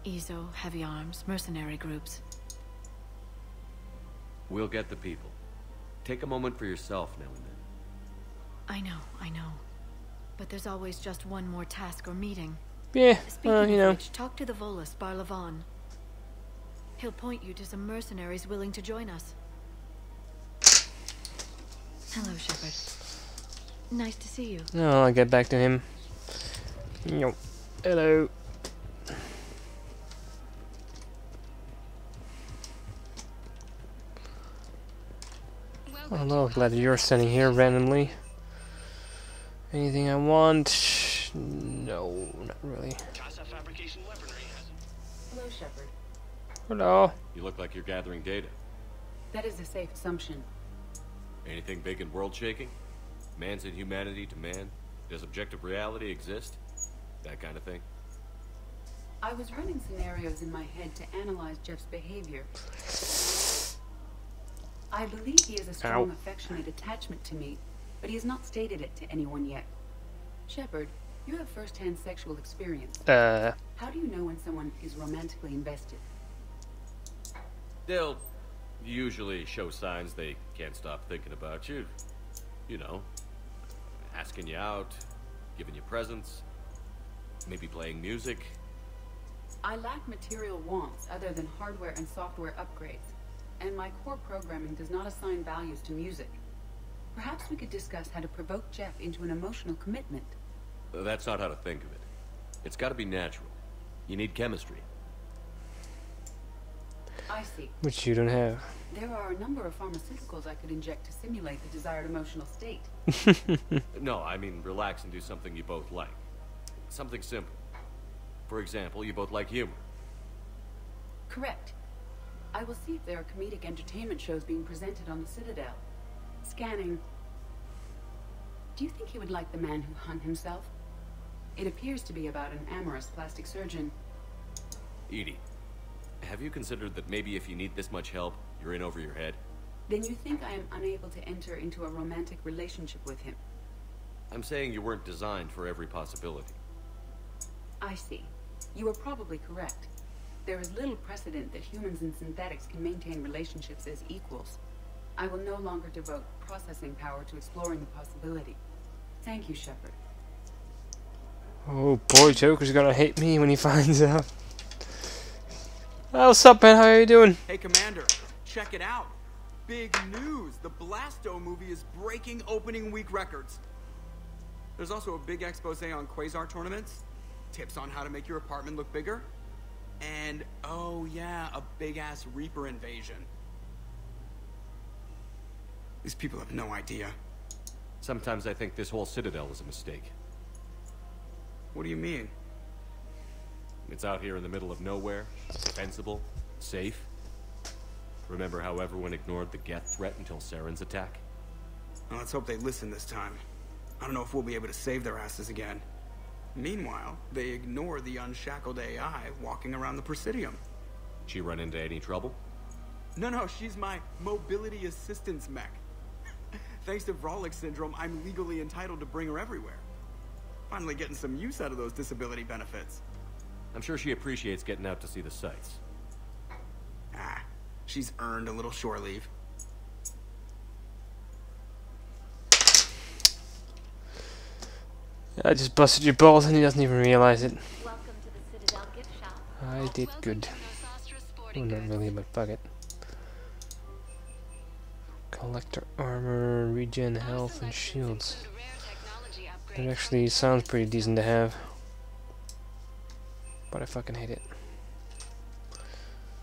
ESO, heavy arms, mercenary groups. We'll get the people. Take a moment for yourself now and then. I know. But there's always just one more task or meeting. Yeah, Speaking you know. of which, talk to the Volus, Barlavan. He'll point you to some mercenaries willing to join us. Hello, Shepard. Nice to see you. No, I'll get back to him. Yo. Hello. Hello, glad that you're standing here randomly. Anything I want? No, not really. Hello, Shepard. Hello. You look like you're gathering data. That is a safe assumption. Anything big and world-shaking? Man's inhumanity to man? Does objective reality exist? That kind of thing? I was running scenarios in my head to analyze Jeff's behavior. I believe he has a strong affectionate attachment to me, but he has not stated it to anyone yet. Shepard, you have first-hand sexual experience. How do you know when someone is romantically invested? They'll usually show signs they can't stop thinking about you. You know, asking you out, giving you presents, maybe playing music. I lack material wants other than hardware and software upgrades, and my core programming does not assign values to music. Perhaps we could discuss how to provoke Jeff into an emotional commitment. That's not how to think of it. It's got to be natural. You need chemistry. I see. Which you don't have. There are a number of pharmaceuticals I could inject to simulate the desired emotional state. No, I mean relax and do something you both like. Something simple. For example, you both like humor. Correct. I will see if there are comedic entertainment shows being presented on the Citadel. Scanning. Do you think he would like The Man Who Hung Himself? It appears to be about an amorous plastic surgeon. Edie, have you considered that maybe if you need this much help, you're in over your head? Then you think I am unable to enter into a romantic relationship with him? I'm saying you weren't designed for every possibility. I see. You are probably correct. There is little precedent that humans and synthetics can maintain relationships as equals. I will no longer devote processing power to exploring the possibility. Thank you, Shepard. Oh boy, Joker's gonna hate me when he finds out. Oh, what's up, man? How are you doing? Hey, Commander, check it out. Big news. The Blasto movie is breaking opening week records. There's also a big expose on Quasar tournaments, tips on how to make your apartment look bigger, and, oh yeah, a big-ass Reaper invasion. These people have no idea. Sometimes I think this whole Citadel is a mistake. What do you mean? It's out here in the middle of nowhere, defensible, safe. Remember how everyone ignored the Geth threat until Saren's attack? Well, let's hope they listen this time. I don't know if we'll be able to save their asses again. Meanwhile, they ignore the unshackled AI walking around the Presidium. She run into any trouble? No, she's my mobility assistance mech. Thanks to Vrolic syndrome, I'm legally entitled to bring her everywhere. Finally getting some use out of those disability benefits. I'm sure she appreciates getting out to see the sights. Ah, she's earned a little shore leave. I just busted your balls and he doesn't even realize it. Welcome to the Citadel gift shop. I did good. Well, not really, but fuck it. Collector armor, regen health, and shields. That actually sounds pretty decent to have. But I fucking hate it.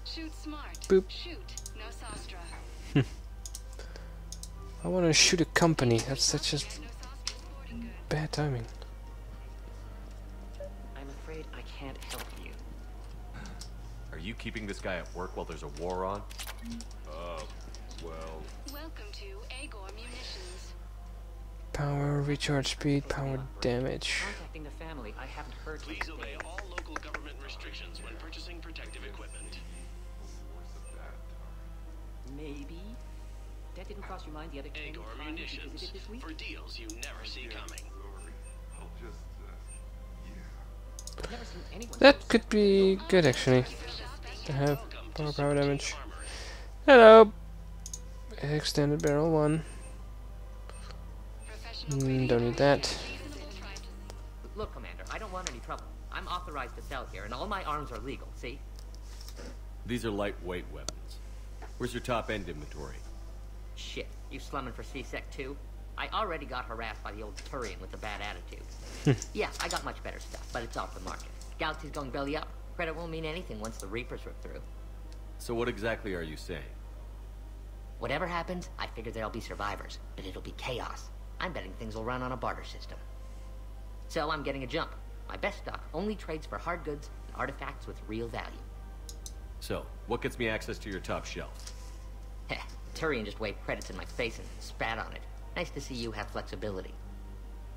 Shoot smart. Boop. Shoot, no sastra. I want to shoot a company. That's such a bad timing. I'm afraid I can't help you. Are you keeping this guy at work while there's a war on? Well... Welcome to Agor Munitions. Power, recharge speed, power damage. Contacting the family, I haven't heard. Please obey all local government restrictions when purchasing protective equipment. Maybe. That didn't cross your mind the other time Agor you Munitions. visited this week? For deals you never see coming. I've never seen Anyone That could be good actually. To have power damage. Hello! Extended barrel 1. Don't need that. Look, Commander, I don't want any trouble. I'm authorized to sell here, and all my arms are legal, see? These are lightweight weapons. Where's your top-end inventory? Shit, you slumming for C-Sec too? I already got harassed by the old Turian with a bad attitude. Yeah, I got much better stuff, but it's off the market. Galaxy's going belly up. Credit won't mean anything once the Reapers rip through. So what exactly are you saying? Whatever happens, I figure there'll be survivors, but it'll be chaos. I'm betting things will run on a barter system. So I'm getting a jump. My best stock only trades for hard goods and artifacts with real value. So, what gets me access to your top shelf? Heh, Turian just waved credits in my face and spat on it. Nice to see you have flexibility.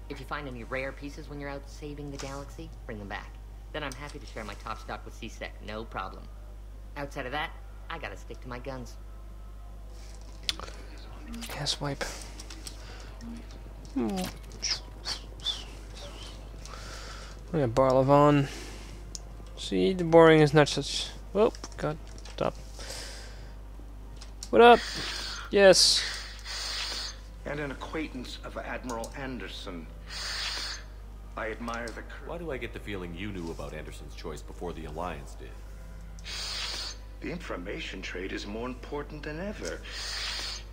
If you find any rare pieces when you're out saving the galaxy, bring them back. Then I'm happy to share my top stock with C-Sec, no problem. Outside of that, I gotta stick to my guns. Gas wipe. Yeah, Barlavon. See, the boring is not such. Oh, God, stop. What up? Yes. And an acquaintance of Admiral Anderson. I admire the Why do I get the feeling you knew about Anderson's choice before the Alliance did? The information trade is more important than ever.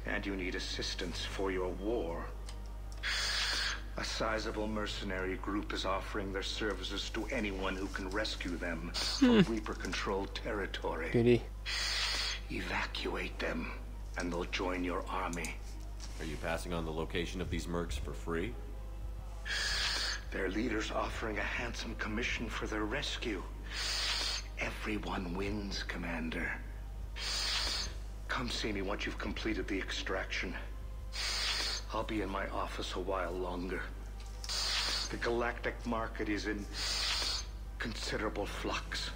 And you need assistance for your war. A sizable mercenary group is offering their services to anyone who can rescue them from Reaper-controlled territory. Goody. Evacuate them, and they'll join your army. Are you passing on the location of these mercs for free? Their leader's offering a handsome commission for their rescue. Everyone wins, Commander. Come see me once you've completed the extraction. I'll be in my office a while longer. The galactic market is in considerable flux.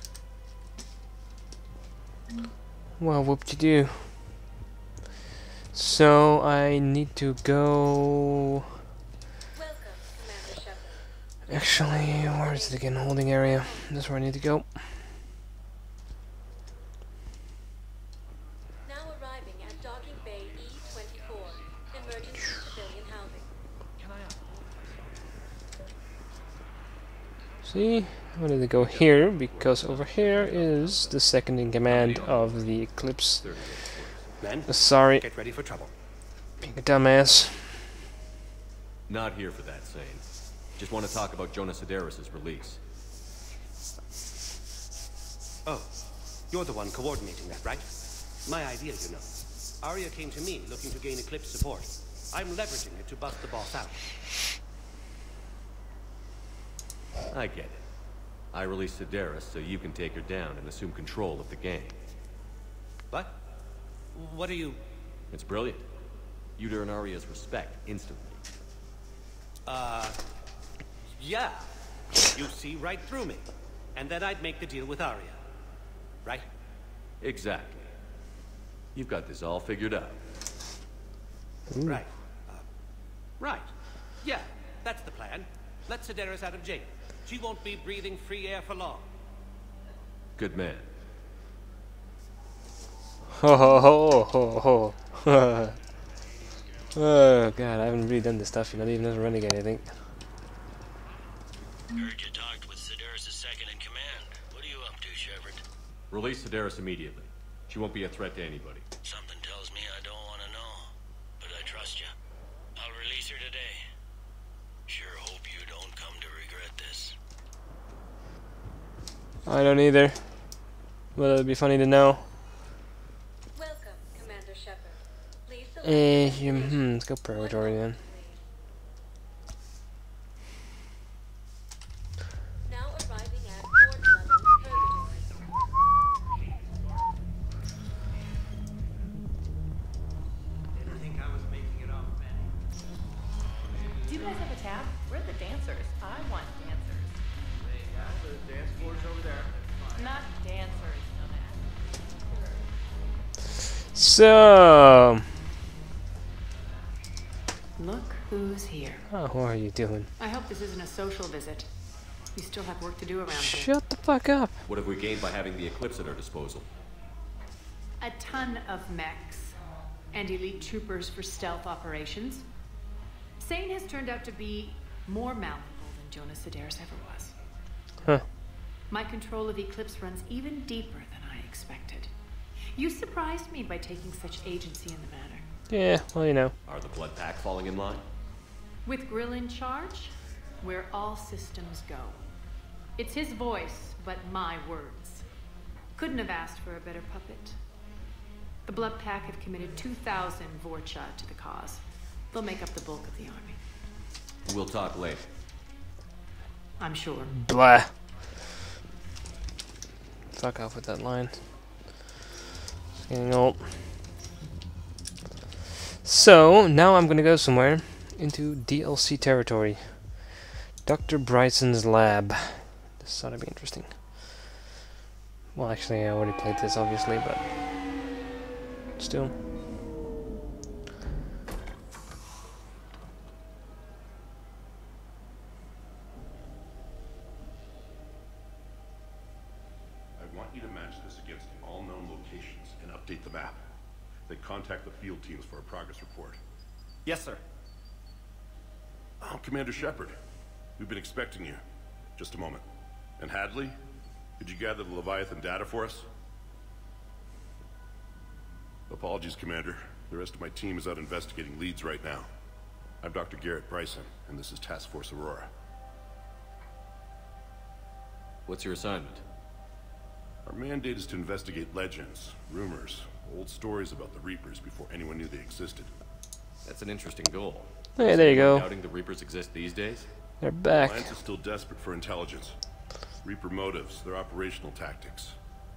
Well, whoop-de-doo. So, I need to go... Welcome, Commander Shepard. Actually, where is it again? Holding area. That's where I need to go. Now arriving at Docking Bay E-24, emergency civilian housing. See? I wanted to go here, because over here is the second in command of the Eclipse. Men, Sorry, get ready for trouble. being a dumbass. Not here for that, Sane. Just want to talk about Jonas Sedaris' release. Oh, you're the one coordinating that, right? My idea, you know. Arya came to me looking to gain Eclipse support. I'm leveraging it to bust the boss out. I get it. I released Sedaris so you can take her down and assume control of the gang. What? What are you... It's brilliant. You'd earn Arya's respect instantly. Yeah. You see right through me. And then I'd make the deal with Arya. Right? Exactly. You've got this all figured out. Right. Right. Yeah, that's the plan. Let Sedaris out of jail. She won't be breathing free air for long. Good man. Ho ho ho ho ho. Oh god, I haven't really done this stuff, not even as a renegade, I think. Heard you talked with Sedaris' second in command. What are you up to, Shepard? Release Sedaris immediately. She won't be a threat to anybody. Something tells me I don't want to know, but I trust you. I'll release her today. Sure hope you don't come to regret this. I don't either. But it'd be funny to know. Welcome, Commander Shepard. Please select Let's go purgatory then. Now arriving at Fort Level Purgatory. Didn't think I was making it off, Manny. Do you guys have a tab? We're the dancers. I want dancers. The dance floor's over there. Not dancers, dumbass. So, Look who's here. oh, what are you doing? I hope this isn't a social visit. We still have work to do around here. Shut the fuck up. What have we gained by having the Eclipse at our disposal? A ton of mechs and elite troopers for stealth operations. Sane has turned out to be more malleable than Jonas Sedaris ever was. Huh. My control of Eclipse runs even deeper than I expected. You surprised me by taking such agency in the matter. Yeah, well, you know. Are the Blood Pack falling in line? With Grill in charge, where all systems go. It's his voice, but my words. Couldn't have asked for a better puppet. The Blood Pack have committed 2,000 Vorcha to the cause. They'll make up the bulk of the army. We'll talk later. I'm sure. Blah. Fuck off with that line. Just getting old. So, now I'm gonna go somewhere into DLC territory. Dr. Bryson's lab. This ought to be interesting. Well, actually, I already played this, obviously, but still. I want you to match this against all known locations and update the map. Then contact the field teams for a progress report. Yes, sir. Oh, Commander Shepard. We've been expecting you. Just a moment. And Hadley? Did you gather the Leviathan data for us? Apologies, Commander. The rest of my team is out investigating leads right now. I'm Dr. Garrett Bryson, and this is Task Force Aurora. What's your assignment? Our mandate is to investigate legends, rumors, old stories about the Reapers before anyone knew they existed. That's an interesting goal. Hey, there you go. Doubting the Reapers exist these days? They're back. Alliance is still desperate for intelligence. Reaper motives, their operational tactics.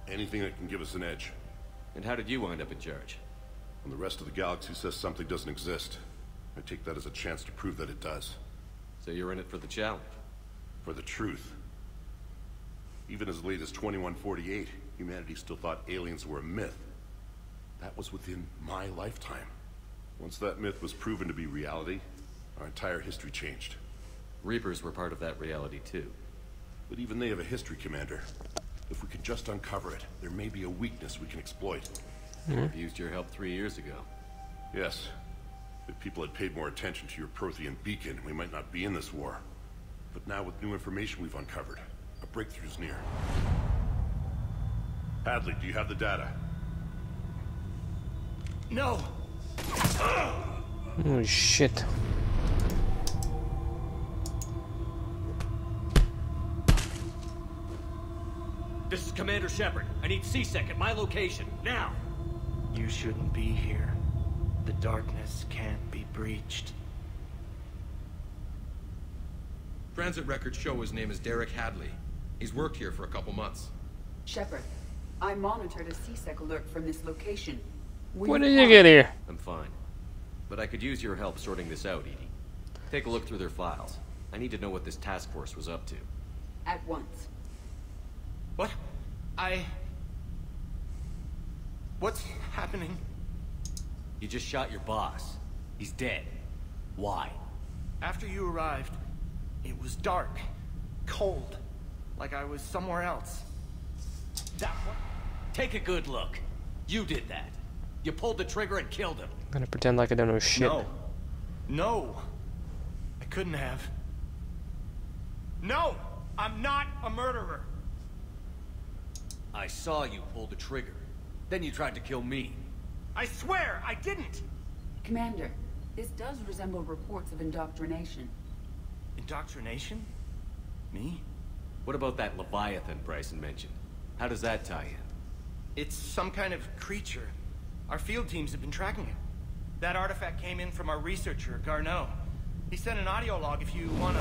Anything that can give us an edge. And how did you wind up in charge? When the rest of the galaxy says something doesn't exist, I take that as a chance to prove that it does. So you're in it for the challenge? For the truth. Even as late as 2148, humanity still thought aliens were a myth. That was within my lifetime. Once that myth was proven to be reality, our entire history changed. Reapers were part of that reality too. But even they have a history, Commander. If we can just uncover it, there may be a weakness we can exploit. I've used your help 3 years ago. Yes. If people had paid more attention to your Prothean beacon, we might not be in this war. But now with new information we've uncovered, a breakthrough's near. Hadley, do you have the data? No! Oh shit. This is Commander Shepard. I need C-Sec at my location, now! You shouldn't be here. The darkness can't be breached. Transit records show his name is Derek Hadley. He's worked here for a couple months. Shepard, I monitored a C-Sec alert from this location. When did you get here? I'm fine. But I could use your help sorting this out, Edie. Take a look through their files. I need to know what this task force was up to. At once. What? What's happening? You just shot your boss. He's dead. Why? After you arrived, it was dark, cold, like I was somewhere else. That one? Take a good look. You did that. You pulled the trigger and killed him. I'm gonna pretend like I don't know shit. No. I couldn't have. No! I'm not a murderer! I saw you pull the trigger. Then you tried to kill me. I swear, I didn't! Commander, this does resemble reports of indoctrination. Indoctrination? Me? What about that Leviathan Bryson mentioned? How does that tie in? It's some kind of creature. Our field teams have been tracking it. That artifact came in from our researcher, Garneau. He sent an audio log if you wanna...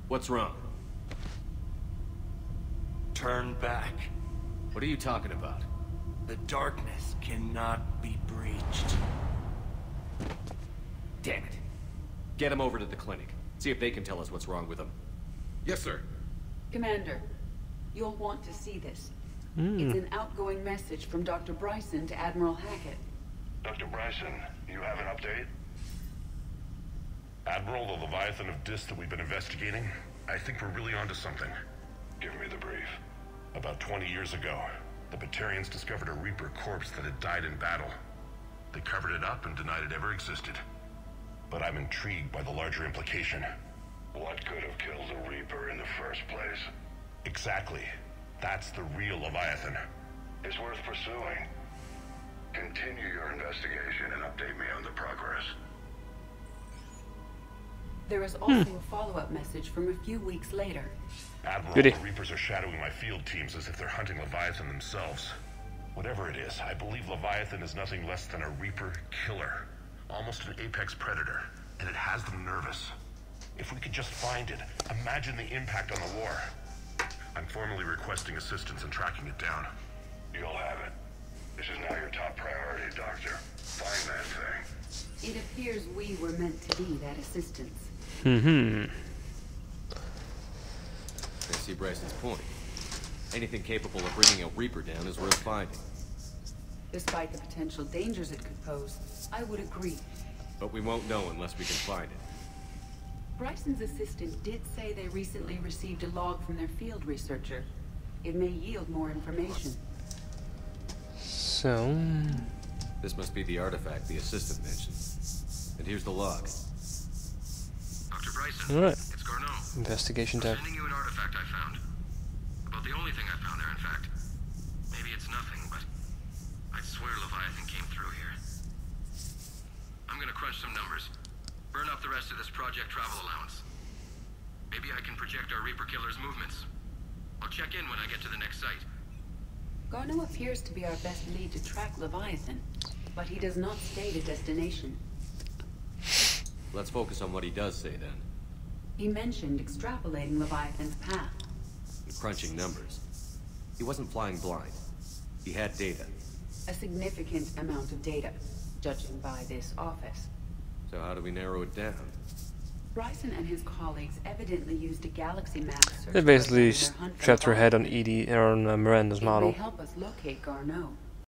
What's wrong? Turn back. What are you talking about? The darkness cannot be breached. Damn it. Get him over to the clinic. See if they can tell us what's wrong with him. Yes, sir. Commander, you'll want to see this. It's an outgoing message from Dr. Bryson to Admiral Hackett. Dr. Bryson, you have an update? Admiral, the Leviathan of Dis that we've been investigating, I think we're really onto something. Give me the brief. About 20 years ago, the Batarians discovered a Reaper corpse that had died in battle. They covered it up and denied it ever existed. But I'm intrigued by the larger implication. What could have killed a Reaper in the first place? Exactly. That's the real Leviathan. It's worth pursuing. Continue your investigation and update me on the progress. There is also a follow-up message from a few weeks later. Admiral, the Reapers are shadowing my field teams as if they're hunting Leviathan themselves. Whatever it is, I believe Leviathan is nothing less than a Reaper killer. Almost an apex predator, and it has them nervous. If we could just find it, imagine the impact on the war. I'm formally requesting assistance in tracking it down. You'll have it. This is now your top priority, Doctor. Find that thing. It appears we were meant to be that assistance. I see Bryson's point. Anything capable of bringing a Reaper down is worth finding. Despite the potential dangers it could pose, I would agree. But we won't know unless we can find it. Bryson's assistant did say they recently received a log from their field researcher. It may yield more information. So... This must be the artifact the assistant mentioned. And here's the log. Dr. Bryson, Alright. it's Garneau. Investigation I'm time. sending you an artifact I found. About the only thing I found there, in fact. Maybe it's nothing, but I'd swear Leviathan came through here. I'm gonna crunch some numbers. Burn up the rest of this project travel allowance. Maybe I can project our Reaper killer's movements. I'll check in when I get to the next site. Garneau appears to be our best lead to track Leviathan, but he does not state a destination. Let's focus on what he does say then. He mentioned extrapolating Leviathan's path. And crunching numbers. He wasn't flying blind. He had data. A significant amount of data, judging by this office. So how do we narrow it down? Bryson and his colleagues evidently used a galaxy map to search They basically for their hunt for strapped her head on Leviathan. Edie or on Miranda's It model. may help us locate Garneau.